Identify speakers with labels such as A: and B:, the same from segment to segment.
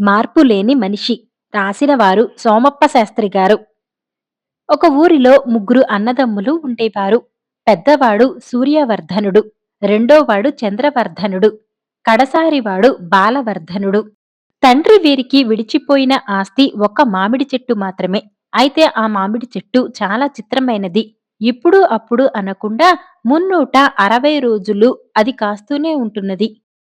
A: మార్పులేని మనిషి. రాసినవారు సోమప్ప శాస్త్రి గారు. ఒక ఊరిలో ముగ్గురు అన్నదమ్ములు ఉండేవారు. పెద్దవాడు సూర్యవర్ధనుడు, రెండోవాడు చంద్రవర్ధనుడు, కడసారివాడు బాలవర్ధనుడు. తండ్రి వీరికి విడిచిపోయిన ఆస్తి ఒక్క మామిడి చెట్టు మాత్రమే. అయితే ఆ మామిడి చెట్టు చాలా చిత్రమైనది. ఇప్పుడు అప్పుడు అనకుండా మున్నూట 60 రోజులు అది కాస్తూనే ఉంటున్నది.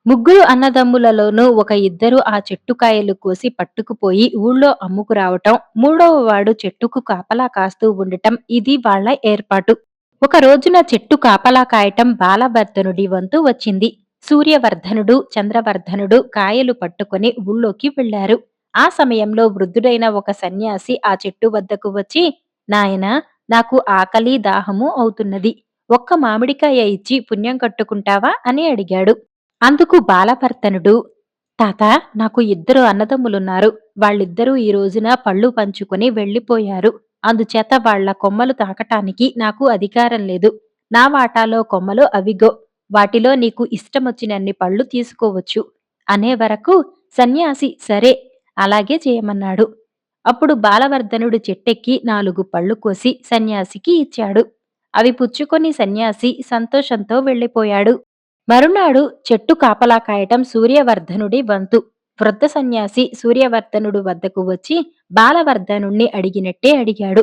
A: ముగ్గురు అన్నదమ్ములలోనూ ఒక ఇద్దరు ఆ చెట్టు కాయలు కోసి పట్టుకుపోయి ఊళ్ళో అమ్ముకురావటం, మూడవ వాడు చెట్టుకు కాపలా కాస్తూ ఉండటం ఇది వాళ్ళ ఏర్పాటు. ఒక రోజున చెట్టు కాపలా కాయటం బాలవర్ధనుడి వంతు వచ్చింది. సూర్యవర్ధనుడు, చంద్రవర్ధనుడు కాయలు పట్టుకుని ఊళ్ళోకి వెళ్లారు. ఆ సమయంలో వృద్ధుడైన ఒక సన్యాసి ఆ చెట్టు వద్దకు వచ్చి, నాయనా, నాకు ఆకలి దాహము అవుతున్నది. ఒక్క మామిడికాయ ఇచ్చి పుణ్యం కట్టుకుంటావా అని అడిగాడు. అందుకు బాలవర్ధనుడు, తాతా, నాకు ఇద్దరు అన్నదమ్ములున్నారు. వాళ్ళిద్దరూ ఈ రోజున పళ్ళు పంచుకుని వెళ్ళిపోయారు. అందుచేత వాళ్ళ కొమ్మలు తాకటానికి నాకు అధికారం లేదు. నా వాటాలో కొమ్మలు అవిగో. వాటిలో నీకు ఇష్టమొచ్చినన్ని పళ్ళు తీసుకోవచ్చు అనే వరకు సన్యాసి సరే, అలాగే చేయమన్నాడు. అప్పుడు బాలవర్ధనుడు చెట్టెక్కి 4 పళ్ళు కోసి సన్యాసికి ఇచ్చాడు. అవి పుచ్చుకొని సన్యాసి సంతోషంతో వెళ్ళిపోయాడు. మరునాడు చెట్టు కాపలా కాయటం సూర్యవర్ధనుడి వంతు. వృద్ధ సన్యాసి సూర్యవర్ధనుడు వద్దకు వచ్చి బాలవర్ధనుణ్ణి అడిగినట్టే అడిగాడు.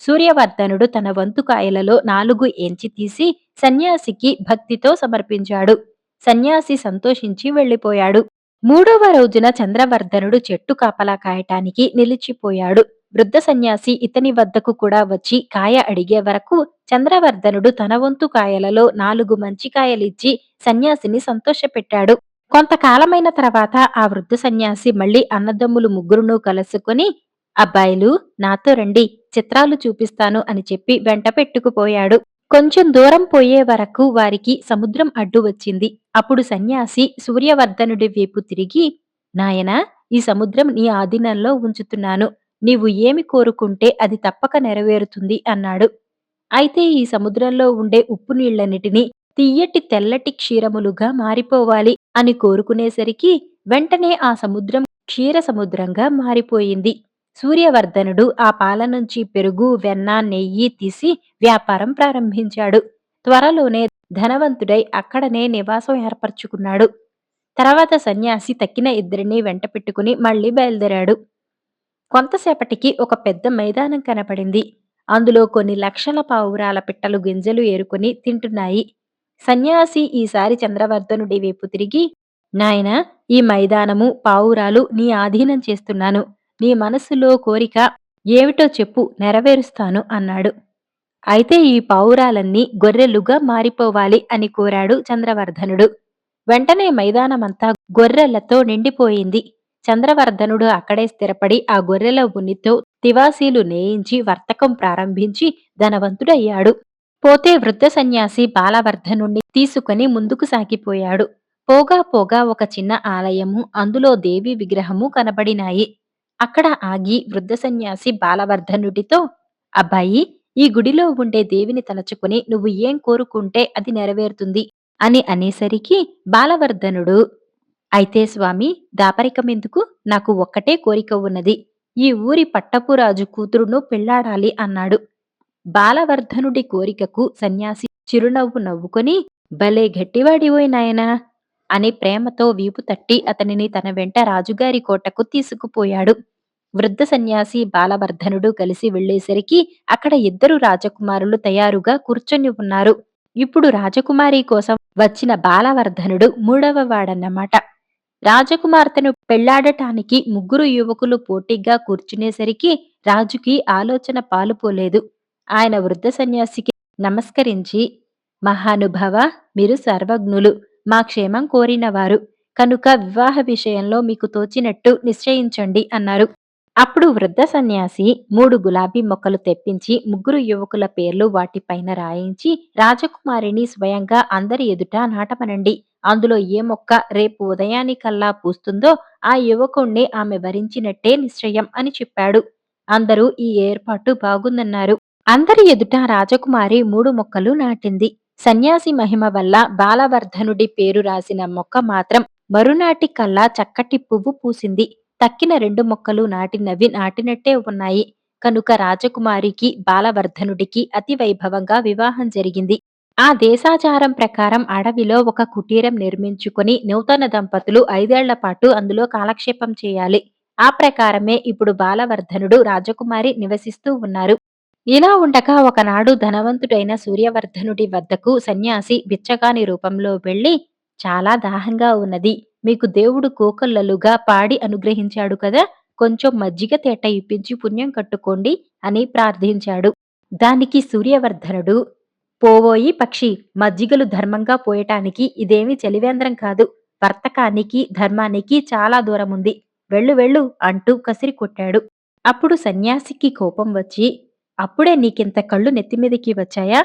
A: సూర్యవర్ధనుడు తన వంతు కాయలలో 4 ఎంచి తీసి సన్యాసికి భక్తితో సమర్పించాడు. సన్యాసి సంతోషించి వెళ్ళిపోయాడు. మూడవ రోజున చంద్రవర్ధనుడు చెట్టు కాపలా కాయటానికి నిలిచిపోయాడు. వృద్ధ సన్యాసి ఇతని వద్దకు కూడా వచ్చి కాయ అడిగే వరకు చంద్రవర్ధనుడు తన వంతు కాయలలో 4 మంచి కాయలిచ్చి సన్యాసిని సంతోషపెట్టాడు. కొంతకాలమైన తర్వాత ఆ వృద్ధ సన్యాసి మళ్ళీ అన్నదమ్ములు ముగ్గురునూ కలుసుకుని, అబ్బాయిలు, నాతో రండి, చిత్రాలు చూపిస్తాను అని చెప్పి వెంట పెట్టుకుపోయాడు. కొంచెం దూరం పోయే వరకు వారికి సముద్రం అడ్డు వచ్చింది. అప్పుడు సన్యాసి సూర్యవర్ధనుడి వైపు తిరిగి, నాయనా, ఈ సముద్రం నీ ఆధీనంలో ఉంచుతున్నాను. నీవు ఏమి కోరుకుంటే అది తప్పక నెరవేరుతుంది అన్నాడు. అయితే ఈ సముద్రంలో ఉండే ఉప్పు నీళ్లన్నిటినీ తియ్యటి తెల్లటి క్షీరములుగా మారిపోవాలి అని కోరుకునేసరికి వెంటనే ఆ సముద్రం క్షీర సముద్రంగా మారిపోయింది. సూర్యవర్ధనుడు ఆ పాల నుంచి పెరుగు, వెన్న, నెయ్యి తీసి వ్యాపారం ప్రారంభించాడు. త్వరలోనే ధనవంతుడై అక్కడనే నివాసం ఏర్పరచుకున్నాడు. తర్వాత సన్యాసి తక్కిన ఇద్దరినీ వెంట పెట్టుకుని మళ్లీ బయలుదేరాడు. కొంతసేపటికి ఒక పెద్ద మైదానం కనపడింది. అందులో కొన్ని లక్షల పావురాల పిట్టలు గింజలు ఏరుకొని తింటున్నాయి. సన్యాసి ఈసారి చంద్రవర్ధనుడి వైపు తిరిగి, నాయనా, ఈ మైదానము, పావురాలు నీ ఆధీనం చేస్తున్నాను. నీ మనస్సులో కోరిక ఏమిటో చెప్పు, నెరవేరుస్తాను అన్నాడు. అయితే ఈ పావురాలన్నీ గొర్రెలుగా మారిపోవాలి అని కోరాడు చంద్రవర్ధనుడు. వెంటనే మైదానమంతా గొర్రెలతో నిండిపోయింది. చంద్రవర్ధనుడు అక్కడే స్థిరపడి ఆ గొర్రెల ఉనితో తివాసీలు నేయించి వర్తకం ప్రారంభించి ధనవంతుడయ్యాడు. పోతే వృద్ధ సన్యాసి బాలవర్ధనుణ్ణి తీసుకుని ముందుకు సాగిపోయాడు. పోగా పోగా ఒక చిన్న ఆలయము, అందులో దేవి విగ్రహము కనబడినాయి. అక్కడ ఆగి వృద్ధ సన్యాసి బాలవర్ధనుడితో, అబ్బాయి, ఈ గుడిలో ఉండే దేవిని తలచుకుని నువ్వు ఏం కోరుకుంటే అది నెరవేరుతుంది అని అనేసరికి బాలవర్ధనుడు, అయితే స్వామి, దాపరికమెందుకు? నాకు ఒక్కటే కోరిక ఉన్నది. ఈ ఊరి పట్టపురాజు కూతురును పెళ్లాడాలి అన్నాడు. బాలవర్ధనుడి కోరికకు సన్యాసి చిరునవ్వు నవ్వుకొని, భలే గట్టివాడివోయ్ నాయనా అని ప్రేమతో వీపు తట్టి అతనిని తన వెంట రాజుగారి కోటకు తీసుకుపోయాడు. వృద్ధ సన్యాసి బాలవర్ధనుడు కలిసి వెళ్లేసరికి అక్కడ ఇద్దరు రాజకుమారులు తయారుగా కూర్చొని ఉన్నారు. ఇప్పుడు రాజకుమారి కోసం వచ్చిన బాలవర్ధనుడు మూడవ వాడన్నమాట. రాజకుమార్తెను పెళ్లాడటానికి ముగ్గురు యువకులు పోటీగా కూర్చునేసరికి రాజుకి ఆలోచన పాలుపోలేదు. ఆయన వృద్ధ సన్యాసికి నమస్కరించి, మహానుభావ, మీరు సర్వజ్ఞులు, మా క్షేమం కోరినవారు, కనుక వివాహ విషయంలో మీకు తోచినట్టు నిశ్చయించండి అన్నారు. అప్పుడు వృద్ధ సన్యాసి 3 గులాబీ మొక్కలు తెప్పించి ముగ్గురు యువకుల పేర్లు వాటిపైన రాయించి, రాజకుమారిని స్వయంగా అందరి ఎదుట నాటమనండి. అందులో ఏ మొక్క రేపు ఉదయానికల్లా పూస్తుందో ఆ యువకుణ్ణి ఆమె వరించినట్టే నిశ్చయం అని చెప్పాడు. అందరూ ఈ ఏర్పాటు బాగుందన్నారు. అందరి ఎదుట రాజకుమారి 3 మొక్కలు నాటింది. సన్యాసి మహిమ వల్ల బాలవర్ధనుడి పేరు రాసిన మొక్క మాత్రం మరునాటి కల్లా చక్కటి పువ్వు పూసింది. తక్కిన 2 మొక్కలు నాటినవి నాటినట్టే ఉన్నాయి. కనుక రాజకుమారికి, బాలవర్ధనుడికి అతి వైభవంగా వివాహం జరిగింది. ఆ దేశాచారం ప్రకారం అడవిలో ఒక కుటీరం నిర్మించుకొని నూతన దంపతులు 5 ఏళ్ల పాటు అందులో కాలక్షేపం చేయాలి. ఆ ప్రకారమే ఇప్పుడు బాలవర్ధనుడు, రాజకుమారి నివసిస్తూ ఉన్నారు. ఇలా ఉండగా ఒకనాడు ధనవంతుడైన సూర్యవర్ధనుడి వద్దకు సన్యాసి బిచ్చగాని రూపంలో వెళ్లి, చాలా దాహంగా ఉన్నది. మీకు దేవుడు కోకొల్లలుగా పాడి అనుగ్రహించాడు కదా! కొంచెం మజ్జిగ తేట ఇప్పించి పుణ్యం కట్టుకోండి అని ప్రార్థించాడు. దానికి సూర్యవర్ధనుడు, పోవోయి పక్షి, మజ్జిగలు ధర్మంగా పోయటానికి ఇదేమీ చలివేంద్రం కాదు. వర్తకానికి, ధర్మానికి చాలా దూరముంది. వెళ్ళు వెళ్ళు అంటూ కసిరి కొట్టాడు. అప్పుడు సన్యాసికి కోపం వచ్చి, అప్పుడే నీకింత కళ్ళు నెత్తిమీదికి వచ్చాయా?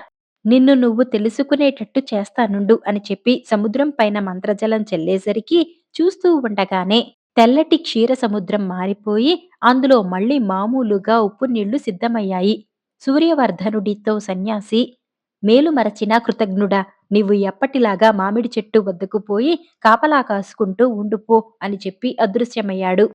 A: నిన్ను నువ్వు తెలుసుకునేటట్టు చేస్తానుండు అని చెప్పి సముద్రం పైన మంత్రజలం చెల్లేసరికి చూస్తూ ఉండగానే తెల్లటి క్షీర సముద్రం మారిపోయి అందులో మళ్ళీ మామూలుగా ఉప్పు నీళ్లు సిద్ధమయ్యాయి. సూర్యవర్ధనుడితో సన్యాసి, మేలు మరచిన కృతజ్ఞుడా, నీవు ఎప్పటిలాగా మామిడి చెట్టు వద్దకు పోయి కాపలా కాసుకుంటూ ఉండుపో అని చెప్పి అదృశ్యమయ్యాడు.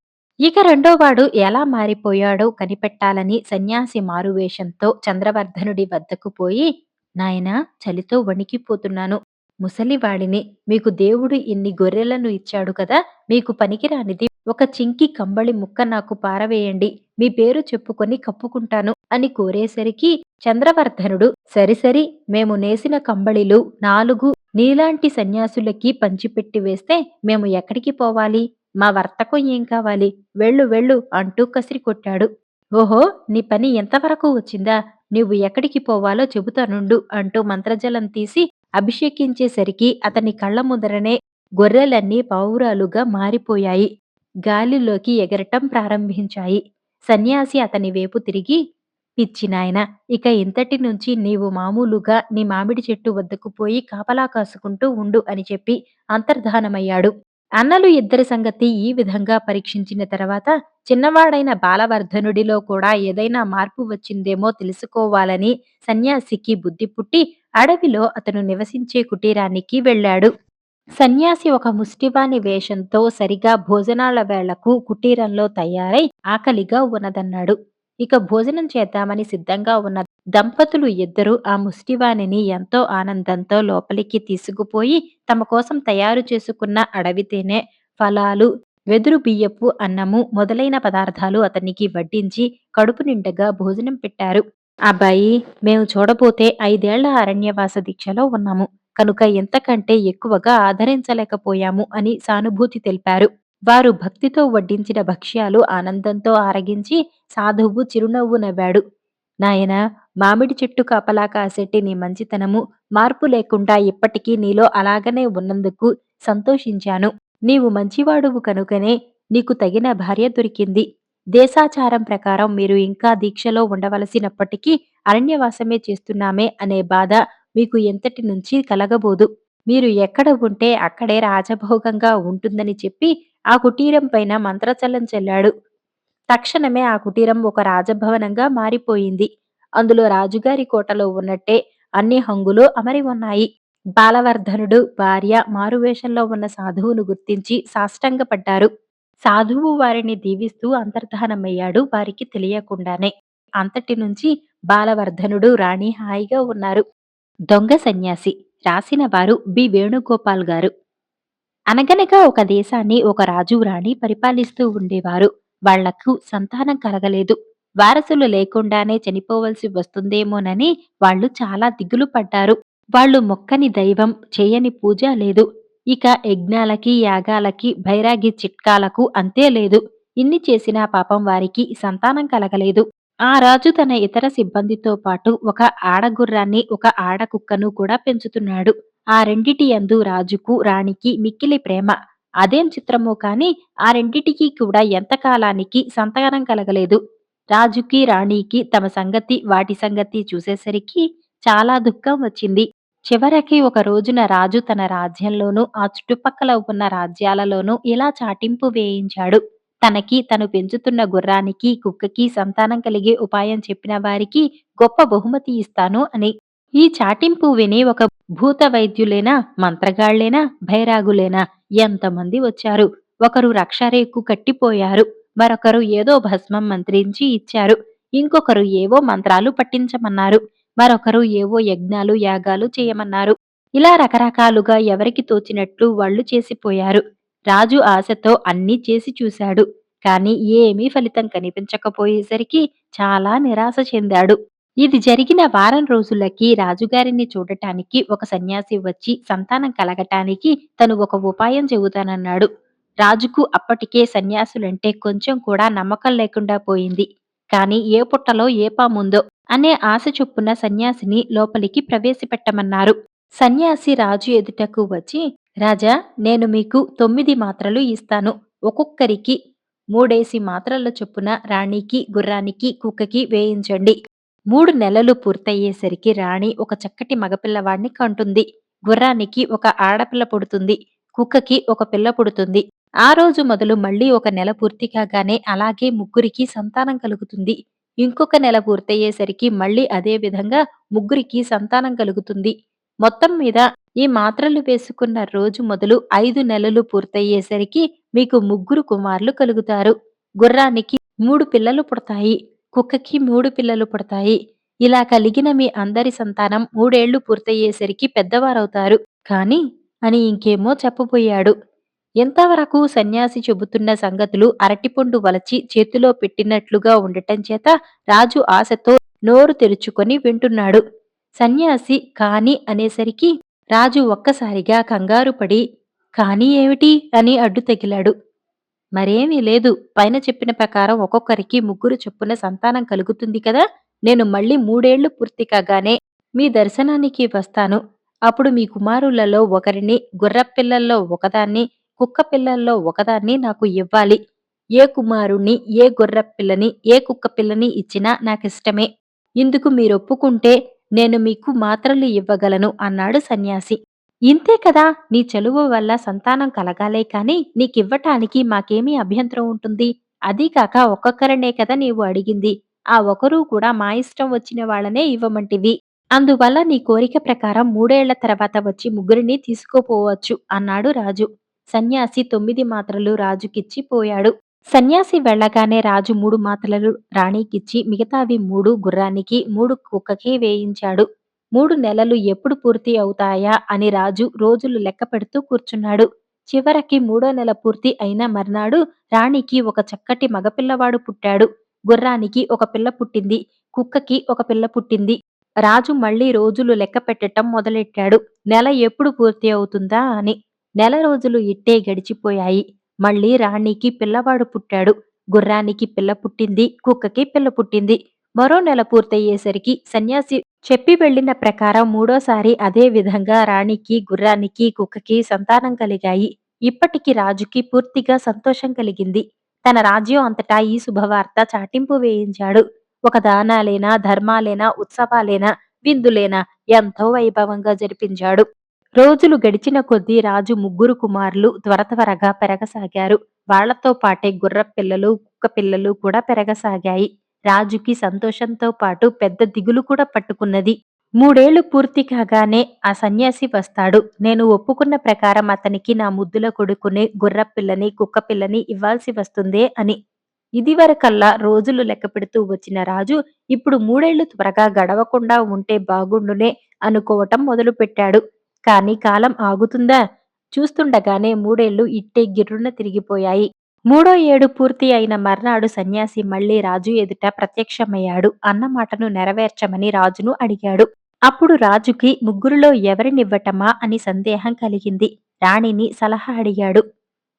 A: ఇక రెండోవాడు ఎలా మారిపోయాడో కనిపెట్టాలని సన్యాసి మారువేషంతో చంద్రవర్ధనుడి వద్దకు పోయి, నాయనా, చలితో వణికిపోతున్నాను. ముసలివాడిని. మీకు దేవుడు ఇన్ని గొర్రెలను ఇచ్చాడు కదా! మీకు పనికిరానిది ఒక చింకి కంబళి ముక్క నాకు పారవేయండి. మీ పేరు చెప్పుకొని కప్పుకుంటాను అని కోరేసరికి చంద్రవర్ధనుడు, సరిసరి, మేము నేసిన కంబళిలు 4 నీలాంటి సన్యాసులకి పంచిపెట్టి వేస్తే మేము ఎక్కడికి పోవాలి? మా వర్తకం ఏం కావాలి? వెళ్ళు వెళ్ళు అంటూ కసిరి కొట్టాడు. ఓహో! నీ పని ఎంతవరకు వచ్చిందా? నీవు ఎక్కడికి పోవాలో చెబుతానుండు అంటూ మంత్రజలం తీసి అభిషేకించేసరికి అతని కళ్ళ ముందరనే గొర్రెలన్నీ పావురాలుగా మారిపోయాయి. గాలిలోకి ఎగరటం ప్రారంభించాయి. సన్యాసి అతని వైపు తిరిగి, పిచ్చి నాయనా, ఇక ఇంతటి నుంచి నీవు మామూలుగా నీ మామిడి చెట్టు వద్దకు పోయి కాపలా కాసుకుంటూ ఉండు అని చెప్పి అంతర్ధానమయ్యాడు. అన్నలు ఇద్దరి సంగతి ఈ విధంగా పరీక్షించిన తర్వాత చిన్నవాడైన బాలవర్ధనుడిలో కూడా ఏదైనా మార్పు వచ్చిందేమో తెలుసుకోవాలని సన్యాసికి బుద్ధి పుట్టి అడవిలో అతను నివసించే కుటీరానికి వెళ్ళాడు. సన్యాసి ఒక ముష్టివాని వేషంతో సరిగా భోజనాల వేళకు కుటీరంలో తయారై ఆకలిగా ఉన్నదన్నాడు. ఇక భోజనం చేద్దామని సిద్ధంగా ఉన్న దంపతులు ఇద్దరూ ఆ ముష్టివానిని ఎంతో ఆనందంతో లోపలికి తీసుకుపోయి తమ కోసం తయారు చేసుకున్న అడవి తేనె, ఫలాలు, వెదురు బియ్యపు అన్నము మొదలైన పదార్థాలు అతనికి వడ్డించి కడుపు నిండగా భోజనం పెట్టారు. అబ్బాయి, మేము చూడబోతే 5 ఏళ్ల అరణ్యవాస దీక్షలో ఉన్నాము. కనుక ఎంతకంటే ఎక్కువగా ఆదరించలేకపోయాము అని సానుభూతి తెలిపారు. వారు భక్తితో వడ్డించిన భక్ష్యాలు ఆనందంతో ఆరగించి సాధువు చిరునవ్వు నవ్వాడు. నాయనా, మామిడి చెట్టు కాపలా కాసేటి నీ మంచితనము, మార్పు లేకుండా ఇప్పటికీ నీలో అలాగనే ఉన్నందుకు సంతోషించాను. నీవు మంచివాడువు కనుకనే నీకు తగిన భార్య దొరికింది. దేశాచారం ప్రకారం మీరు ఇంకా దీక్షలో ఉండవలసినప్పటికీ అరణ్యవాసమే చేస్తున్నామే అనే బాధ మీకు ఎంతటి నుంచి కలగబోదు. మీరు ఎక్కడ ఉంటే అక్కడే రాజభోగంగా ఉంటుందని చెప్పి ఆ కుటీరం పైన మంత్రచలం చెల్లాడు. తక్షణమే ఆ కుటీరం ఒక రాజభవనంగా మారిపోయింది. అందులో రాజుగారి కోటలో ఉన్నట్టే అన్ని హంగులు అమరి ఉన్నాయి. బాలవర్ధనుడు, భార్య మారువేషంలో ఉన్న సాధువును గుర్తించి సాష్టాంగపడ్డారు. సాధువు వారిని దీవిస్తూ అంతర్ధానమయ్యాడు వారికి తెలియకుండానే. అంతటి నుంచి బాలవర్ధనుడు, రాణి హాయిగా ఉన్నారు. దొంగ సన్యాసి రాసిన వారు బి వేణుగోపాల్ గారు. అనగనగా ఒక దేశాన్ని ఒక రాజు రాణి పరిపాలిస్తూ ఉండేవారు. వాళ్లకు సంతానం కలగలేదు. వారసులు లేకుండానే చనిపోవలసి వస్తుందేమోనని వాళ్ళు చాలా దిగులు పడ్డారు. వాళ్ళు మొక్కని దైవం, చేయని పూజ లేదు. ఇక యజ్ఞాలకి, యాగాలకి, భైరాగి చిట్కాలకు అంతే లేదు. ఇన్ని చేసినా పాపం వారికి సంతానం కలగలేదు. ఆ రాజు తన ఇతర సిబ్బందితో పాటు ఒక ఆడగుర్రాన్ని, ఒక ఆడకుక్కను కూడా పెంచుతున్నాడు. ఆ రెండిటి యందు రాజుకు, రాణికి మిక్కిలి ప్రేమ. అదేం చిత్రమో కాని ఆ రెండిటికి కూడా ఎంతకాలానికి సంతానం కలగలేదు. రాజుకి, రాణికి తమ సంగతి, వాటి సంగతి చూసేసరికి చాలా దుఃఖం వచ్చింది. చివరికి ఒక రోజున రాజు తన రాజ్యంలోనూ, ఆ చుట్టుపక్కల ఉన్న రాజ్యాలలోనూ ఇలా చాటింపు వేయించాడు. తనకి, తను పెంచుతున్న గుర్రానికి, కుక్కకి సంతానం కలిగే ఉపాయం చెప్పిన వారికి గొప్ప బహుమతి ఇస్తాను అని. ఈ చాటింపు విని ఒక భూత వైద్యులేనా, మంత్రగాళ్లేనా, భైరాగులేనా ఎంతమంది వచ్చారు. ఒకరు రక్షరేకు కట్టిపోయారు. మరొకరు ఏదో భస్మం మంత్రించి ఇచ్చారు. ఇంకొకరు ఏవో మంత్రాలు పట్టించమన్నారు. మరొకరు ఏవో యజ్ఞాలు, యాగాలు చేయమన్నారు. ఇలా రకరకాలుగా ఎవరికి తోచినట్లు వాళ్ళు చేసిపోయారు. రాజు ఆశతో అన్నీ చేసి చూశాడు. కాని ఏమీ ఫలితం కనిపించకపోయేసరికి చాలా నిరాశ చెందాడు. ఇది జరిగిన వారం రోజులకి రాజుగారిని చూడటానికి ఒక సన్యాసి వచ్చి సంతానం కలగటానికి తను ఒక ఉపాయం చెబుతానన్నాడు. రాజుకు అప్పటికే సన్యాసులంటే కొంచెం కూడా నమ్మకం లేకుండా పోయింది. కాని ఏ పుట్టలో ఏ పాముందో అనే ఆశ చొప్పున సన్యాసిని లోపలికి ప్రవేశపెట్టమన్నారు. సన్యాసి రాజు ఎదుటకు వచ్చి, రాజా, నేను మీకు 9 మాత్రలు ఇస్తాను. ఒక్కొక్కరికి 3 మాత్రల చొప్పున రాణికి, గుర్రానికి, కుక్కకి వేయించండి. 3 నెలలు పూర్తయ్యేసరికి రాణి ఒక చక్కటి మగపిల్లవాడిని కంటుంది. గుర్రానికి ఒక ఆడపిల్ల పుడుతుంది. కుక్కకి ఒక పిల్ల పుడుతుంది. ఆ రోజు మొదలు మళ్ళీ ఒక నెల పూర్తి కాగానే అలాగే ముగ్గురికి సంతానం కలుగుతుంది. ఇంకొక నెల పూర్తయ్యేసరికి మళ్ళీ అదే విధంగా ముగ్గురికి సంతానం కలుగుతుంది. మొత్తం మీద ఈ మాత్రలు వేసుకున్న రోజు మొదలు 5 నెలలు పూర్తయ్యేసరికి మీకు ముగ్గురు కుమారులు కలుగుతారు. గుర్రానికి 3 పిల్లలు పుడతాయి. కుక్కకి 3 పిల్లలు పుడతాయి. ఇలా కలిగిన మీ అందరి సంతానం 3 ఏళ్లు పూర్తయ్యేసరికి పెద్దవారవుతారు. కాని అని ఇంకేమో చెప్పబోయాడు. ఇంతవరకు సన్యాసి చెబుతున్న సంగతులు అరటిపండు వలచి చేతిలో పెట్టినట్లుగా ఉండటం చేత రాజు ఆశతో నోరు తెరుచుకొని వింటున్నాడు. సన్యాసి కాని అనేసరికి రాజు ఒక్కసారిగా కంగారుపడి, కాని ఏమిటి అని అడ్డు తగిలాడు. మరేమీ లేదు. పైన చెప్పిన ప్రకారం ఒక్కొక్కరికి ముగ్గురు చొప్పున సంతానం కలుగుతుంది కదా! నేను మళ్ళీ 3 ఏళ్లు పూర్తి కాగానే మీ దర్శనానికి వస్తాను. అప్పుడు మీ కుమారులలో ఒకరిని, గుర్రపిల్లల్లో ఒకదాన్ని, కుక్క పిల్లల్లో ఒకదాన్ని నాకు ఇవ్వాలి. ఏ కుమారుణ్ణి, ఏ గుర్రపిల్లని, ఏ కుక్క పిల్లని ఇచ్చినా నాకిష్టమే. ఇందుకు మీరొప్పుకుంటే నేను మీకు మాత్రలు ఇవ్వగలను అన్నాడు సన్యాసి. ఇంతే కదా! నీ చలువ వల్ల సంతానం కలగాలే కాని నీకివ్వటానికి మాకేమీ అభ్యంతరం ఉంటుంది? అదీ కాక ఒక్కొక్కరనే కదా నీవు అడిగింది. ఆ ఒకరూ కూడా మా ఇష్టం వచ్చిన వాళ్ళనే ఇవ్వమంటివి. అందువల్ల నీ కోరిక ప్రకారం 3 ఏళ్ల తర్వాత వచ్చి ముగ్గురిని తీసుకోపోవచ్చు అన్నాడు రాజు. సన్యాసి 9 మాత్రలు రాజుకిచ్చి పోయాడు. సన్యాసి వెళ్ళగానే రాజు 3 మాత్రలు రాణికిచ్చి మిగతావి 3 గుర్రానికి, 3 కుక్కకి వేయించాడు. 3 నెలలు ఎప్పుడు పూర్తి అవుతాయా అని రాజు రోజులు లెక్క పెడుతూ కూర్చున్నాడు. చివరికి 3వ నెల పూర్తి అయిన మర్నాడు రాణికి ఒక చక్కటి మగపిల్లవాడు పుట్టాడు. గుర్రానికి ఒక పిల్ల పుట్టింది. కుక్కకి ఒక పిల్ల పుట్టింది. రాజు మళ్ళీ రోజులు లెక్క పెట్టటం మొదలెట్టాడు. నెల ఎప్పుడు పూర్తి అవుతుందా అని. నెల రోజులు ఇట్టే గడిచిపోయాయి. మళ్ళీ రాణికి పిల్లవాడు పుట్టాడు. గుర్రానికి పిల్ల పుట్టింది. కుక్కకి పిల్ల పుట్టింది. మరో నెల పూర్తయ్యేసరికి సన్యాసి చెప్పి వెళ్ళిన ప్రకారం మూడోసారి అదే విధంగా రాణికి, గుర్రానికి, కుక్కకి సంతానం కలిగాయి. ఇప్పటికి రాజుకి పూర్తిగా సంతోషం కలిగింది. తన రాజ్యం అంతటా ఈ శుభవార్త చాటింపు వేయించాడు. ఒక దానాలేనా, ధర్మాలేనా, ఉత్సవాలేనా, విందులేనా ఎంతో వైభవంగా జరిపించాడు. రోజులు గడిచిన కొద్దీ రాజు ముగ్గురు కుమారులు త్వరగా పెరగసాగారు. వాళ్లతో పాటే గుర్రపు పిల్లలు, కుక్క పిల్లలు కూడా పెరగసాగాయి. రాజుకి సంతోషంతో పాటు పెద్ద దిగులు కూడా పట్టుకున్నది. 3 ఏళ్లు పూర్తి కాగానే ఆ సన్యాసి వస్తాడు. నేను ఒప్పుకున్న ప్రకారం అతనికి నా ముద్దుల కొడుకుని, గుర్రపు పిల్లని, కుక్క పిల్లని ఇవ్వాల్సి వస్తుందే అని. ఇదివరకల్లా రోజులు లెక్కపెడుతూ వచ్చిన రాజు ఇప్పుడు 3 ఏళ్లు త్వరగా గడవకుండా ఉంటే బాగుండునే అనుకోవటం మొదలుపెట్టాడు. కాని కాలం ఆగుతుందా? చూస్తుండగానే 3 ఏళ్లు ఇట్టే గిర్రున తిరిగిపోయాయి. 3వ ఏడు పూర్తి అయిన మర్నాడు సన్యాసి మళ్ళీ రాజు ఎదుట ప్రత్యక్షమయ్యాడు. అన్న మాటను నెరవేర్చమని రాజును అడిగాడు. అప్పుడు రాజుకి ముగ్గురిలో ఎవరినివ్వటమా అని సందేహం కలిగింది. రాణిని సలహా అడిగాడు.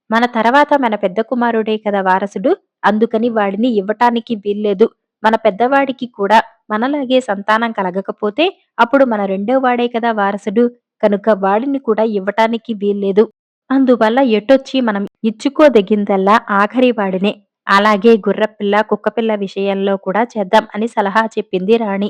A: మన తర్వాత మన పెద్ద కుమారుడే కదా వారసుడు. అందుకని వాడిని ఇవ్వటానికి వీల్లేదు. మన పెద్దవాడికి కూడా మనలాగే సంతానం కలగకపోతే అప్పుడు మన రెండోవాడే కదా వారసుడు. కనుక వాడిని కూడా ఇవ్వటానికి వీల్లేదు. అందువల్ల ఎటొచ్చి మనం ఇచ్చుకోదగిందల్లా ఆఖరి వాడినే. అలాగే గుర్రపిల్ల, కుక్కపిల్ల విషయంలో కూడా చేద్దాం అని సలహా చెప్పింది రాణి.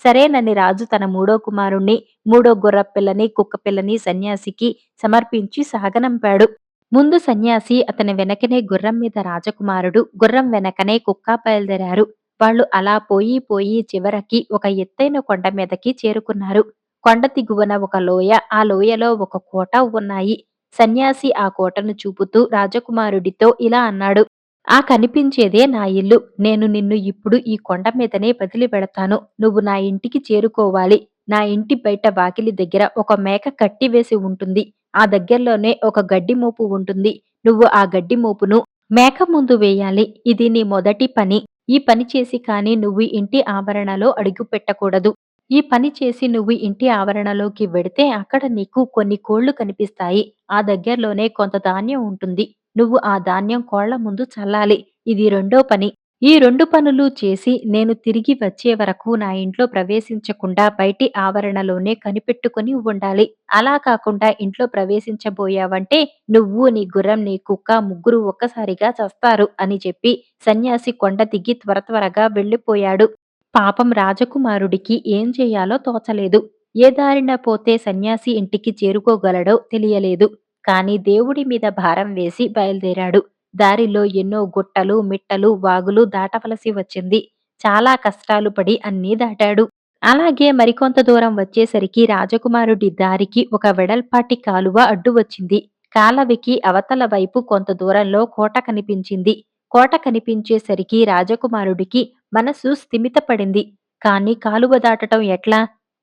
A: సరేనని రాజు తన 3వ కుమారుణ్ణి, 3వ గుర్రపిల్లని, కుక్కపిల్లని సన్యాసికి సమర్పించి సాగనంపాడు. ముందు సన్యాసి, అతని వెనకనే గుర్రం మీద రాజకుమారుడు, గుర్రం వెనకనే కుక్క బయలుదేరారు. వాళ్ళు అలా పోయి పోయి చివరికి ఒక ఎత్తైన కొండ మీదకి చేరుకున్నారు. కొండ దిగువన ఒక లోయ, ఆ లోయలో ఒక కోట ఉన్నాయి. సన్యాసి ఆ కోటను చూపుతూ రాజకుమారుడితో ఇలా అన్నాడు. ఆ కనిపించేదే నా ఇల్లు. నేను నిన్ను ఇప్పుడు ఈ కొండ మీదనే వదిలివెడతాను. నువ్వు నా ఇంటికి చేరుకోవాలి. నా ఇంటి బయట వాకిలి దగ్గర ఒక మేక కట్టివేసి ఉంటుంది. ఆ దగ్గరలోనే ఒక గడ్డి మోపు ఉంటుంది. నువ్వు ఆ గడ్డి మోపును మేక ముందు వేయాలి. ఇది నీ మొదటి పని. ఈ పని చేసి కానీ నువ్వు ఇంటి ఆవరణలో అడుగుపెట్టకూడదు. ఈ పని చేసి నువ్వు ఇంటి ఆవరణలోకి వెడితే అక్కడ నీకు కొన్ని కోళ్లు కనిపిస్తాయి. ఆ దగ్గరలోనే కొంత ధాన్యం ఉంటుంది. నువ్వు ఆ ధాన్యం కోళ్ల ముందు చల్లాలి. ఇది రెండో పని. ఈ 2 పనులు చేసి నేను తిరిగి వచ్చే వరకు నా ఇంట్లో ప్రవేశించకుండా బయటి ఆవరణలోనే కనిపెట్టుకొని ఉండాలి. అలా కాకుండా ఇంట్లో ప్రవేశించబోయావంటే నువ్వు, నీ గుర్రం, నీ కుక్క ముగ్గురు ఒక్కసారిగా చస్తారు అని చెప్పి సన్యాసి కొండ దిగి త్వరగా వెళ్ళిపోయాడు. పాపం రాజకుమారుడికి ఏం చెయ్యాలో తోచలేదు. ఏ దారిన పోతే సన్యాసి ఇంటికి చేరుకోగలడో తెలియలేదు. కాని దేవుడి మీద భారం వేసి బయలుదేరాడు. దారిలో ఎన్నో గుట్టలు, మిట్టలు, వాగులు దాటవలసి వచ్చింది. చాలా కష్టాలు పడి అన్నీ దాటాడు. అలాగే మరికొంత దూరం వచ్చేసరికి రాజకుమారుడి దారికి ఒక వెడల్పాటి కాలువ అడ్డు వచ్చింది. కాలవకి అవతల వైపు కొంత దూరంలో కోట కనిపించింది. కోట కనిపించేసరికి రాజకుమారుడికి మనసు స్థిమితపడింది. కానీ కాలువ దాటటం ఎట్లా?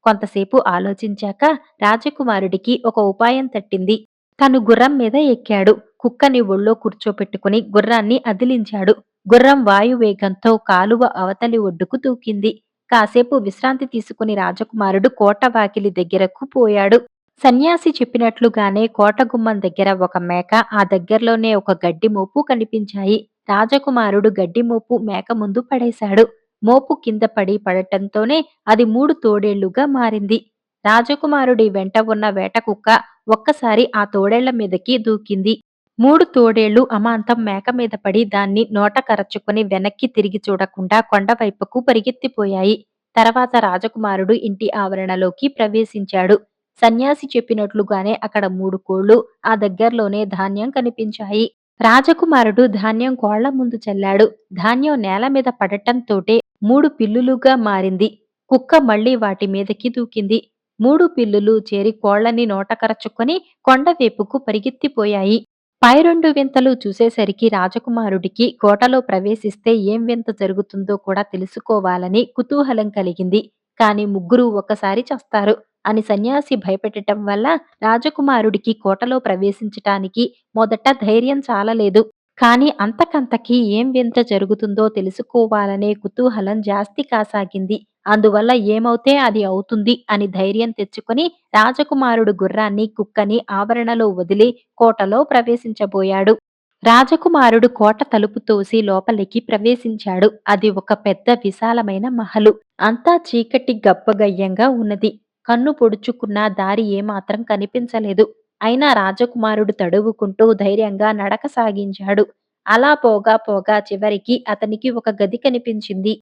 A: కొంతసేపు ఆలోచించాక రాజకుమారుడికి ఒక ఉపాయం తట్టింది. తను గుర్రం మీద ఎక్కాడు. కుక్కని ఒళ్ళో కూర్చోపెట్టుకుని గుర్రాన్ని అదిలించాడు. గుర్రం వాయువేగంతో కాలువ అవతలి ఒడ్డుకు దూకింది. కాసేపు విశ్రాంతి తీసుకుని రాజకుమారుడు కోట వాకిలి దగ్గరకు పోయాడు. సన్యాసి చెప్పినట్లుగానే కోట గుమ్మం దగ్గర ఒక మేక, ఆ దగ్గరలోనే ఒక గడ్డి మోపు కనిపించాయి. రాజకుమారుడు గడ్డి మోపు మేక ముందు పడేశాడు. మోపు కింద పడటంతోనే అది 3 తోడేళ్లుగా మారింది. రాజకుమారుడి వెంట ఉన్న వేటకుక్క ఒక్కసారి ఆ తోడేళ్ల మీదకి దూకింది. 3 తోడేళ్లు అమాంతం మేక మీద పడి దాన్ని నోట కరచుకొని వెనక్కి తిరిగి చూడకుండా కొండవైపుకు పరిగెత్తిపోయాయి. తర్వాత రాజకుమారుడు ఇంటి ఆవరణలోకి ప్రవేశించాడు. సన్యాసి చెప్పినట్లుగానే అక్కడ 3 కోళ్లు, ఆ దగ్గర్లోనే ధాన్యం కనిపించాయి. రాజకుమారుడు ధాన్యం కోళ్ల ముందు చల్లాడు. ధాన్యం నేల మీద పడటంతోటే 3 పిల్లులుగా మారింది. కుక్క మళ్లీ వాటి మీదకి దూకింది. 3 పిల్లులు చేరి కోళ్లని నోటకరచుకొని కొండవైపుకు పరిగెత్తిపోయాయి. పై 2 వింతలు చూసేసరికి రాజకుమారుడికి కోటలో ప్రవేశిస్తే ఏం వింత జరుగుతుందో కూడా తెలుసుకోవాలని కుతూహలం కలిగింది. కాని ముగ్గురూ ఒక్కసారి చస్తారు అని సన్యాసి భయపెట్టటం వల్ల రాజకుమారుడికి కోటలో ప్రవేశించటానికి మొదట ధైర్యం చాలలేదు. కాని అంతకంతకీ ఏం వింత జరుగుతుందో తెలుసుకోవాలనే కుతూహలం జాస్తి కాసాగింది. అందువల్ల ఏమవుతే అది అవుతుంది అని ధైర్యం తెచ్చుకొని రాజకుమారుడు గుర్రాన్ని, కుక్కని ఆవరణలో వదిలి కోటలో ప్రవేశించబోయాడు. రాజకుమారుడు కోట తలుపు తోసి లోపలికి ప్రవేశించాడు. అది ఒక పెద్ద విశాలమైన మహలు. అంతా చీకటి గబ్బగయ్యంగా ఉన్నది. కన్ను పొడుచుకున్నా దారి ఏమాత్రం కనిపించలేదు. అయినా రాజకుమారుడు తడువుకుంటూ ధైర్యంగా నడక సాగించాడు. అలా పోగా పోగా చివరికి అతనికి ఒక గది కనిపించింది.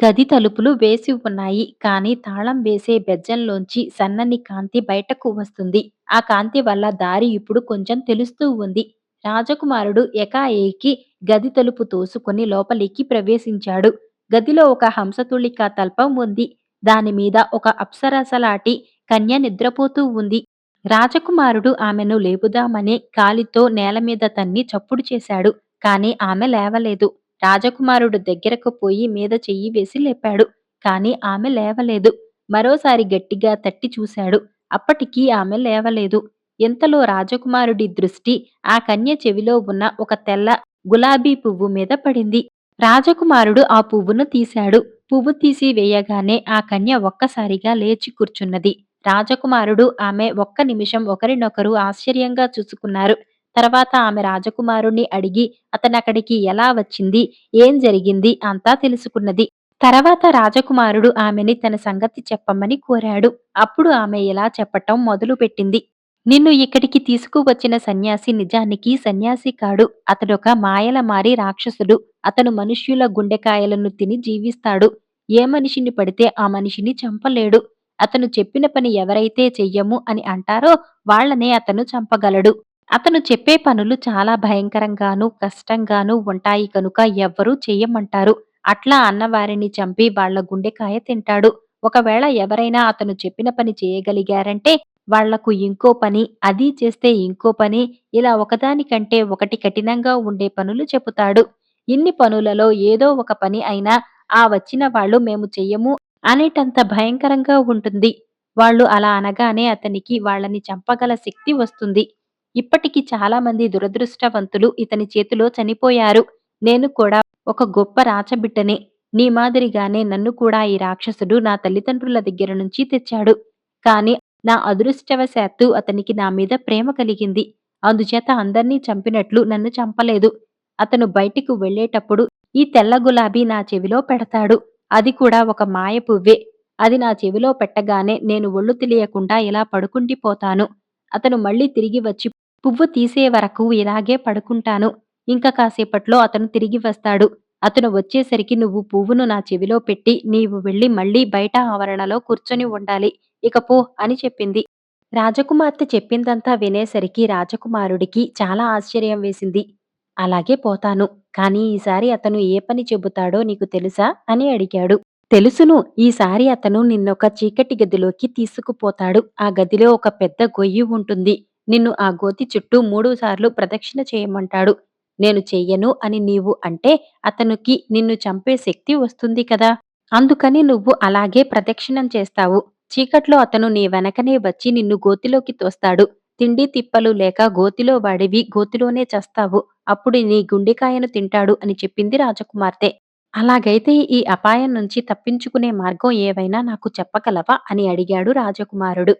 A: గది తలుపులు వేసి ఉన్నాయి. కానీ తాళం వేసే బెజ్జంలోంచి సన్నని కాంతి బయటకు వస్తుంది. ఆ కాంతి వల్ల దారి ఇప్పుడు కొంచెం తెలుస్తూ ఉంది. రాజకుమారుడు ఎకాఎకి గది తలుపు తోసుకుని లోపలికి ప్రవేశించాడు. గదిలో ఒక హంసతుళిక తల్పం ఉంది. దానిమీద ఒక అప్సరసలాటి కన్య నిద్రపోతూ ఉంది. రాజకుమారుడు ఆమెను లేపుదామని కాలితో నేలమీద తన్ని చప్పుడు చేశాడు. కాని ఆమె లేవలేదు. రాజకుమారుడు దగ్గరకు పోయి మీద చెయ్యి వేసి లేపాడు. కాని ఆమె లేవలేదు. మరోసారి గట్టిగా తట్టి చూశాడు. అప్పటికీ ఆమె లేవలేదు. ఇంతలో రాజకుమారుడి దృష్టి ఆ కన్య చెవిలో ఉన్న ఒక తెల్ల గులాబీ పువ్వు మీద పడింది. రాజకుమారుడు ఆ పువ్వును తీశాడు. పువ్వు తీసి వేయగానే ఆ కన్య ఒక్కసారిగా లేచి కూర్చున్నది. రాజకుమారుడు ఆమె ఒక్క నిమిషం ఒకరినొకరు ఆశ్చర్యంగా చూసుకున్నారు. తర్వాత ఆమె రాజకుమారుణ్ణి అడిగి అతనక్కడికి ఎలా వచ్చింది, ఏం జరిగింది అంతా తెలుసుకున్నది. తర్వాత రాజకుమారుడు ఆమెని తన సంగతి చెప్పమని కోరాడు. అప్పుడు ఆమె ఇలా చెప్పటం మొదలుపెట్టింది. నిన్ను ఇక్కడికి తీసుకువచ్చిన సన్యాసి నిజానికి సన్యాసి కాడు. అతడొక మాయలమారి రాక్షసుడు. అతను మనుష్యుల గుండెకాయలను తిని జీవిస్తాడు. ఏ మనిషిని పడితే ఆ మనిషిని చంపలేడు. అతను చెప్పిన పని ఎవరైతే చెయ్యము అని అంటారో వాళ్ళనే అతను చంపగలడు. అతను చెప్పే పనులు చాలా భయంకరంగానూ, కష్టంగానూ ఉంటాయి కనుక ఎవ్వరూ చెయ్యమంటారు. అట్లా అన్నవారిని చంపి వాళ్ళ గుండెకాయ తింటాడు. ఒకవేళ ఎవరైనా అతను చెప్పిన పని చేయగలిగారంటే వాళ్లకు ఇంకో పని, అది చేస్తే ఇంకో పని, ఇలా ఒకదానికంటే ఒకటి కఠినంగా ఉండే పనులు చెబుతాడు. ఇన్ని పనులలో ఏదో ఒక పని అయినా ఆ వచ్చిన వాళ్ళు మేము చెయ్యము అనేటంత భయంకరంగా ఉంటుంది. వాళ్ళు అలా అనగానే అతనికి వాళ్ళని చంపగల శక్తి వస్తుంది. ఇప్పటికి చాలా మంది దురదృష్టవంతులు ఇతని చేతిలో చనిపోయారు. నేను కూడా ఒక గొప్ప రాచబిడ్డనే. నీ మాదిరిగానే నన్ను కూడా ఈ రాక్షసుడు నా తల్లిదండ్రుల దగ్గర నుంచి తెచ్చాడు. కానీ నా అదృష్టవశాత్తు అతనికి నా మీద ప్రేమ కలిగింది. అందుచేత అందర్నీ చంపినట్లు నన్ను చంపలేదు. అతను బయటికి వెళ్ళేటప్పుడు ఈ తెల్ల గులాబీ నా చెవిలో పెడతాడు. అది కూడా ఒక మాయ పువ్వే. అది నా చెవిలో పెట్టగానే నేను ఒళ్ళు తెలియకుండా ఇలా పడుకుండిపోతాను. అతను మళ్ళీ తిరిగి వచ్చి పువ్వు తీసే వరకు ఇలాగే పడుకుంటాను. ఇంక కాసేపట్లో అతను తిరిగి వస్తాడు. అతను వచ్చేసరికి నువ్వు పువ్వును నా చెవిలో పెట్టి నీవు వెళ్ళి మళ్ళీ బయట ఆవరణలో కూర్చొని ఉండాలి. ఇక పో అని చెప్పింది. రాజకుమార్తె చెప్పిందంతా వినేసరికి రాజకుమారుడికి చాలా ఆశ్చర్యం వేసింది. అలాగే పోతాను. కానీ ఈసారి అతను ఏ పని చెబుతాడో నీకు తెలుసా? అని అడిగాడు. తెలుసును. ఈసారి అతను నిన్నొక చీకటి గదిలోకి తీసుకుపోతాడు. ఆ గదిలో ఒక పెద్ద గొయ్యి ఉంటుంది. నిన్ను ఆ గోతి చుట్టూ 3 సార్లు ప్రదక్షిణ చేయమంటాడు. నేను చెయ్యను అని నీవు అంటే అతనికి నిన్ను చంపే శక్తి వస్తుంది కదా! అందుకని నువ్వు అలాగే ప్రదక్షిణం చేస్తావు. చీకట్లో అతను నీ వెనకనే వచ్చి నిన్ను గోతిలోకి తోస్తాడు. తిండి తిప్పలు లేక గోతిలో వాడివి గోతిలోనే చస్తావు. అప్పుడు నీ గుండెకాయను తింటాడు అని చెప్పింది రాజకుమార్తె. అలాగైతే ఈ అపాయం నుంచి తప్పించుకునే మార్గం ఏవైనా నాకు చెప్పగలవా? అని అడిగాడు రాజకుమారుడు.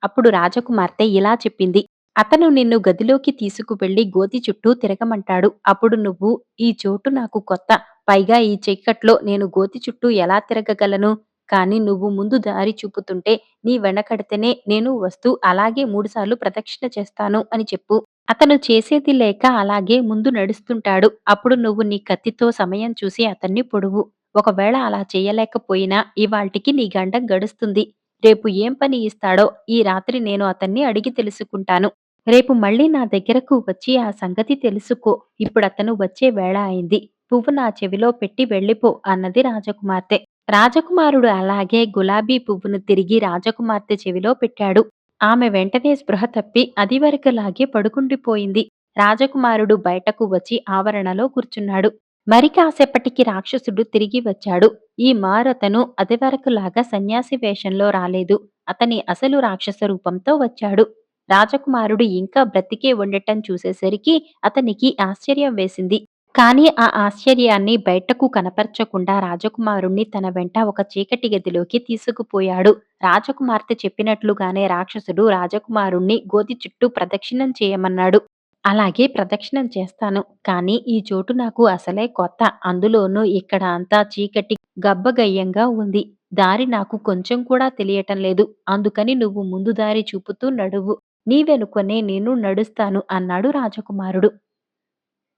A: అప్పుడు రాజకుమార్తె ఇలా చెప్పింది. అతను నిన్ను గదిలోకి తీసుకువెళ్లి గోతి చుట్టూ తిరగమంటాడు. అప్పుడు నువ్వు ఈ చోటు నాకు కొత్త. పైగా ఈ చీకట్లో నేను గోతి చుట్టూ ఎలా తిరగగలను? కానీ నువ్వు ముందు దారి చూపుతుంటే నీ వెనకడితేనే నేను వస్తూ అలాగే 3 సార్లు ప్రదక్షిణ చేస్తాను అని చెప్పు. అతను చేసేది లేక అలాగే ముందు నడుస్తుంటాడు. అప్పుడు నువ్వు నీ కత్తితో సమయం చూసి అతన్ని పొడువు. ఒకవేళ అలా చెయ్యలేకపోయినా ఇవాల్టికి నీ గండం గడుస్తుంది. రేపు ఏం పని ఇస్తాడో ఈ రాత్రి నేను అతన్ని అడిగి తెలుసుకుంటాను. రేపు మళ్ళీ నా దగ్గరకు వచ్చి ఆ సంగతి తెలుసుకో. ఇప్పుడతను వచ్చే వేళ అయింది. పువ్వు నా చెవిలో పెట్టి వెళ్ళిపో అన్నది రాజకుమార్తె. రాజకుమారుడు అలాగే గులాబీ పువ్వును తిరిగి రాజకుమార్తె చెవిలో పెట్టాడు. ఆమె వెంటనే స్పృహ తప్పి అదివరకులాగే పడుకుండిపోయింది. రాజకుమారుడు బయటకు వచ్చి ఆవరణలో కూర్చున్నాడు. మరి కాసేపటికి రాక్షసుడు తిరిగి వచ్చాడు. ఈ మారతను అదివరకులాగా సన్యాసి వేషంలో రాలేదు. అతని అసలు రాక్షస రూపంతో వచ్చాడు. రాజకుమారుడు ఇంకా బ్రతికే ఉండటం చూసేసరికి అతనికి ఆశ్చర్యం వేసింది. కానీ ఆ ఆశ్చర్యాన్ని బయటకు కనపరచకుండా రాజకుమారుణ్ణి తన వెంట ఒక చీకటి గదిలోకి తీసుకుపోయాడు. రాజకుమార్తె చెప్పినట్లుగానే రాక్షసుడు రాజకుమారుణ్ణి గోతి చుట్టూ ప్రదక్షిణం చేయమన్నాడు. అలాగే ప్రదక్షిణం చేస్తాను. కానీ ఈ చోటు నాకు అసలే కొత్త. అందులోనూ ఇక్కడ అంతా చీకటి గబ్బగయ్యంగా ఉంది. దారి నాకు కొంచెం కూడా తెలియటం లేదు. అందుకని నువ్వు ముందు దారి చూపుతూ నడువు. నీ వెనుకనే నేను నడుస్తాను అన్నాడు రాజకుమారుడు.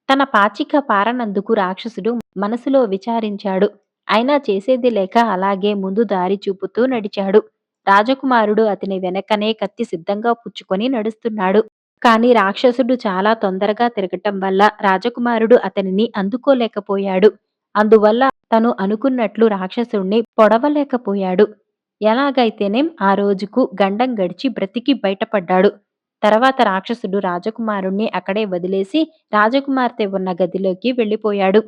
A: తన పాచిక పారనందుకు రాక్షసుడు మనసులో విచారించాడు. అయినా చేసేది లేక అలాగే ముందు దారి చూపుతూ నడిచాడు. రాజకుమారుడు అతని వెనకనే కత్తి సిద్ధంగా పుచ్చుకొని నడుస్తున్నాడు. కాని రాక్షసుడు చాలా తొందరగా తిరగటం వల్ల రాజకుమారుడు అతనిని అందుకోలేకపోయాడు. అందువల్ల తను అనుకున్నట్లు రాక్షసుణ్ణి పొడవలేకపోయాడు. ఎలాగైతేనేం ఆ రోజుకు గండం గడిచి బ్రతికి బయటపడ్డాడు. తర్వాత రాక్షసుడు రాజకుమారుణ్ణి అక్కడే వదిలేసి రాజకుమార్తె ఉన్న గదిలోకి వెళ్ళిపోయాడు.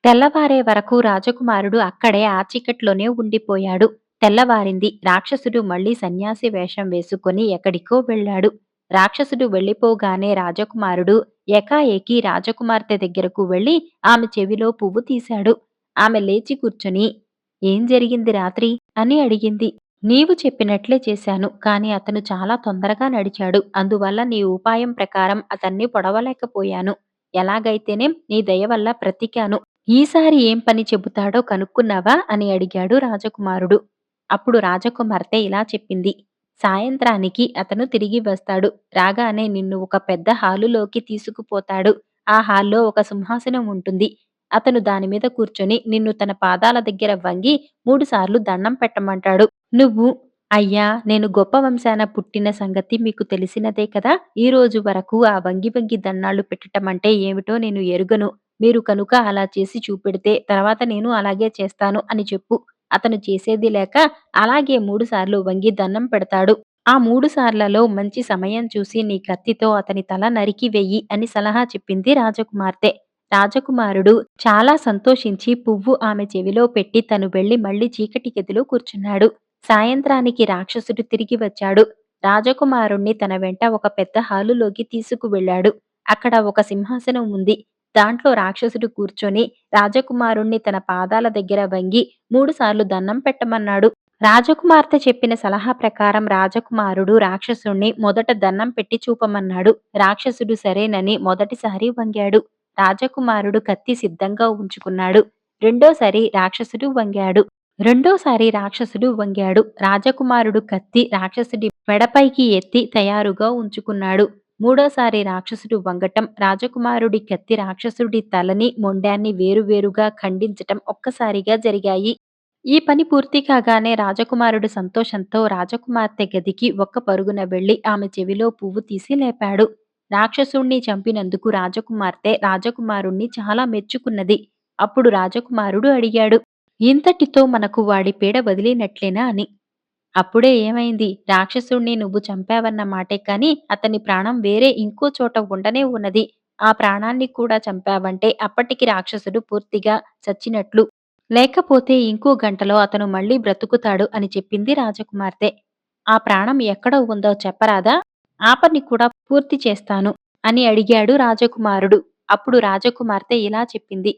A: తెల్లవారే వరకు రాజకుమారుడు అక్కడే ఆ చీకట్లోనే ఉండిపోయాడు. తెల్లవారింది. రాక్షసుడు మళ్ళీ సన్యాసి వేషం వేసుకొని ఎక్కడికో వెళ్ళాడు. రాక్షసుడు వెళ్ళిపోగానే రాజకుమారుడు ఏకాఏకి రాజకుమార్తె దగ్గరకు వెళ్లి ఆమె చెవిలో పువ్వు తీశాడు. ఆమె లేచి కూర్చొని ఏం జరిగింది రాత్రి? అని అడిగింది. నీవు చెప్పినట్లే చేశాను. కాని అతను చాలా తొందరగా నడిచాడు. అందువల్ల నీ ఉపాయం ప్రకారం అతన్ని పొడవలేకపోయాను. ఎలాగైతేనేం నీ దయ వల్ల బ్రతికాను. ఈసారి ఏం పని చెబుతాడో కనుక్కున్నావా? అని అడిగాడు రాజకుమారుడు. అప్పుడు రాజకుమార్తె ఇలా చెప్పింది. సాయంత్రానికి అతను తిరిగి వస్తాడు. రాగానే నిన్ను ఒక పెద్ద హాలులోకి తీసుకుపోతాడు. ఆ హాల్లో ఒక సింహాసనం ఉంటుంది. అతను దానిమీద కూర్చొని నిన్ను తన పాదాల దగ్గర వంగి 3 సార్లు దండం పెట్టమంటాడు. నువ్వు అయ్యా! నేను గొప్ప వంశాన పుట్టిన సంగతి మీకు తెలిసినదే కదా! ఈ రోజు వరకు ఆ వంగి వంగి దన్నాలు పెట్టటమంటే ఏమిటో నేను ఎరుగను. మీరు కనుక అలా చేసి చూపెడితే తర్వాత నేను అలాగే చేస్తాను అని చెప్పు. అతను చేసేది లేక అలాగే 3 సార్లు వంగి దన్నం పెడతాడు. ఆ 3 సార్లలో మంచి సమయం చూసి నీ కత్తితో అతని తల నరికి వెయ్యి అని సలహా చెప్పింది రాజకుమార్తె. రాజకుమారుడు చాలా సంతోషించి పువ్వు ఆమె చెవిలో పెట్టి తను వెళ్లి మళ్ళీ చీకటి గదిలో కూర్చున్నాడు. సాయంత్రానికి రాక్షసుడు తిరిగి వచ్చాడు. రాజకుమారుణ్ణి తన వెంట ఒక పెద్ద హాలులోకి తీసుకువెళ్ళాడు. అక్కడ ఒక సింహాసనం ఉంది. దాంట్లో రాక్షసుడు కూర్చొని రాజకుమారుణ్ణి తన పాదాల దగ్గర వంగి 3 సార్లు దండం పెట్టమన్నాడు. రాజకుమార్తె చెప్పిన సలహా ప్రకారం రాజకుమారుడు రాక్షసుణ్ణి మొదట దన్నం పెట్టి చూపమన్నాడు. రాక్షసుడు సరేనని మొదటిసారి వంగాడు. రాజకుమారుడు కత్తి సిద్ధంగా ఉంచుకున్నాడు. రెండోసారి రాక్షసుడు వంగాడు. రాజకుమారుడు కత్తి రాక్షసుడి మెడపైకి ఎత్తి తయారుగా ఉంచుకున్నాడు. మూడోసారి రాక్షసుడు వంగటం, రాజకుమారుడి కత్తి రాక్షసుడి తలని, మొండాన్ని వేరువేరుగా ఖండించటం ఒక్కసారిగా జరిగాయి. ఈ పని పూర్తి కాగానే రాజకుమారుడు సంతోషంతో రాజకుమార్తె గదికి ఒక్క పరుగున వెళ్లి ఆమె చెవిలో పువ్వు తీసి లేపాడు. రాక్షసుణ్ణి చంపినందుకు రాజకుమార్తె రాజకుమారుణ్ణి చాలా మెచ్చుకున్నది. అప్పుడు రాజకుమారుడు అడిగాడు, ఇంతటితో మనకు వాడి పీడ వదిలినట్లేనా అని. అప్పుడే ఏమైంది? రాక్షసుణ్ణి నువ్వు చంపావన్న మాటే కాని అతని ప్రాణం వేరే ఇంకో చోట ఉండనే ఉన్నది. ఆ ప్రాణాన్ని కూడా చంపావంటే అప్పటికి రాక్షసుడు పూర్తిగా చచ్చినట్లు. లేకపోతే ఇంకో గంటలో అతను మళ్ళీ బ్రతుకుతాడు అని చెప్పింది రాజకుమార్తె. ఆ ప్రాణం ఎక్కడ ఉందో చెప్పరాదా? ఆ పని కూడా పూర్తి చేస్తాను అని అడిగాడు రాజకుమారుడు. అప్పుడు రాజకుమార్తె ఇలా చెప్పింది.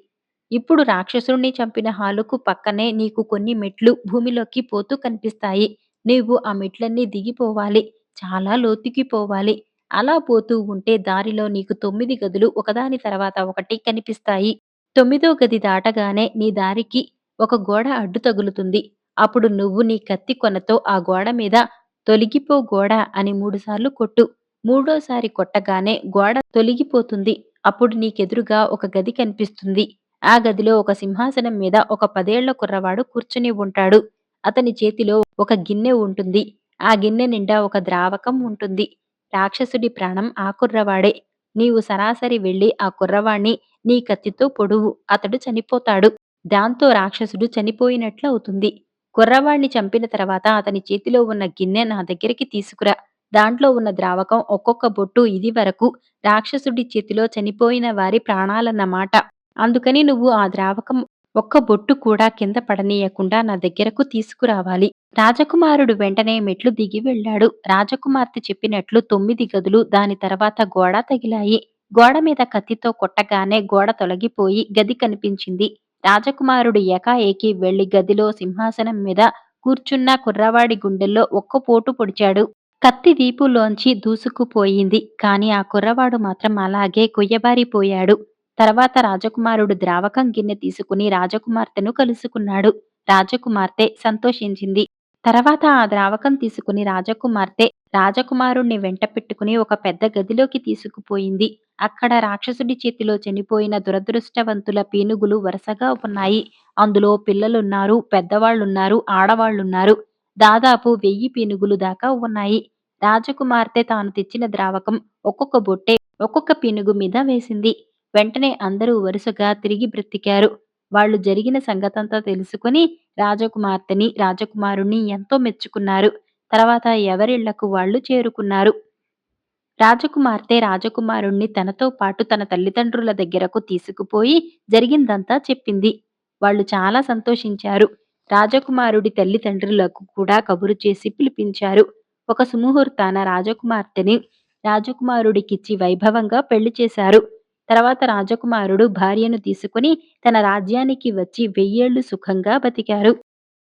A: ఇప్పుడు రాక్షసుణ్ణి చంపిన హాలుకు పక్కనే నీకు కొన్ని మెట్లు భూమిలోకి పోతూ కనిపిస్తాయి. నీవు ఆ మెట్లన్నీ దిగిపోవాలి. చాలా లోతుకి పోవాలి. అలా పోతూ ఉంటే దారిలో నీకు 9 గదులు ఒకదాని తర్వాత ఒకటి కనిపిస్తాయి. 9దో గది దాటగానే నీ దారికి ఒక గోడ అడ్డు తగులుతుంది. అప్పుడు నువ్వు నీ కత్తి కొనతో ఆ గోడ మీద "తొలగిపో గోడ" అని 3 సార్లు కొట్టు. మూడోసారి కొట్టగానే గోడ తొలగిపోతుంది. అప్పుడు నీకెదురుగా ఒక గది కనిపిస్తుంది. ఆ గదిలో ఒక సింహాసనం మీద ఒక 10 ఏళ్ల కుర్రవాడు కూర్చుని ఉంటాడు. అతని చేతిలో ఒక గిన్నె ఉంటుంది. ఆ గిన్నె నిండా ఒక ద్రావకం ఉంటుంది. రాక్షసుడి ప్రాణం ఆ కుర్రవాడే. నీవు సరాసరి వెళ్లి ఆ కుర్రవాణ్ణి నీ కత్తితో పొడువు. అతడు చనిపోతాడు. దాంతో రాక్షసుడు చనిపోయినట్లవుతుంది. కుర్రవాణ్ణి చంపిన తర్వాత అతని చేతిలో ఉన్న గిన్నె నా దగ్గరికి తీసుకురా. దాంట్లో ఉన్న ద్రావకం ఒక్కొక్క బొట్టు ఇది వరకు రాక్షసుడి చేతిలో చనిపోయిన వారి ప్రాణాలన్నమాట. అందుకని నువ్వు ఆ ద్రావకం ఒక్క బొట్టు కూడా కింద పడనీయకుండా నా దగ్గరకు తీసుకురావాలి. రాజకుమారుడు వెంటనే మెట్లు దిగి వెళ్ళాడు. రాజకుమార్తె చెప్పినట్లు 9 గదులు, దాని తర్వాత గోడ తగిలాయి. గోడ మీద కత్తితో కొట్టగానే గోడ తొలగిపోయి గది కనిపించింది. రాజకుమారుడు ఏకాఏకి వెళ్లి గదిలో సింహాసనం మీద కూర్చున్న కుర్రవాడి గుండెల్లో ఒక్క పోటు పొడిచాడు. కత్తి వీపులోంచి దూసుకుపోయింది. కాని ఆ కుర్రవాడు మాత్రం అలాగే కొయ్యబారిపోయాడు. తర్వాత రాజకుమారుడు ద్రావకం గిన్నె తీసుకుని రాజకుమార్తెను కలుసుకున్నాడు. రాజకుమార్తె సంతోషించింది. తర్వాత ఆ ద్రావకం తీసుకుని రాజకుమార్తె రాజకుమారుణ్ణి వెంట పెట్టుకుని ఒక పెద్ద గదిలోకి తీసుకుపోయింది. అక్కడ రాక్షసుడి చేతిలో చనిపోయిన దురదృష్టవంతుల పీనుగులు వరుసగా ఉన్నాయి. అందులో పిల్లలున్నారు, పెద్దవాళ్లున్నారు, ఆడవాళ్లున్నారు. దాదాపు 1000 పీనుగులు దాకా ఉన్నాయి. రాజకుమార్తె తాను తెచ్చిన ద్రావకం ఒక్కొక్క బొట్టే ఒక్కొక్క పీనుగు మీద వేసింది. వెంటనే అందరూ వరుసగా తిరిగి బ్రతికారు. వాళ్ళు జరిగిన సంగతంతా తెలుసుకుని రాజకుమార్తెని, రాజకుమారుణ్ణి ఎంతో మెచ్చుకున్నారు. తర్వాత ఎవరిళ్లకు వాళ్ళు చేరుకున్నారు. రాజకుమార్తె రాజకుమారుణ్ణి తనతో పాటు తన తల్లిదండ్రుల దగ్గరకు తీసుకుపోయి జరిగిందంతా చెప్పింది. వాళ్ళు చాలా సంతోషించారు. రాజకుమారుడి తల్లిదండ్రులకు కూడా కబురు చేసి పిలిపించారు. ఒక సుముహూర్తాన రాజకుమార్తెని రాజకుమారుడికిచ్చి వైభవంగా పెళ్లి చేశారు. తర్వాత రాజకుమారుడు భార్యను తీసుకుని తన రాజ్యానికి వచ్చి 1000 ఏళ్లు సుఖంగా బతికారు.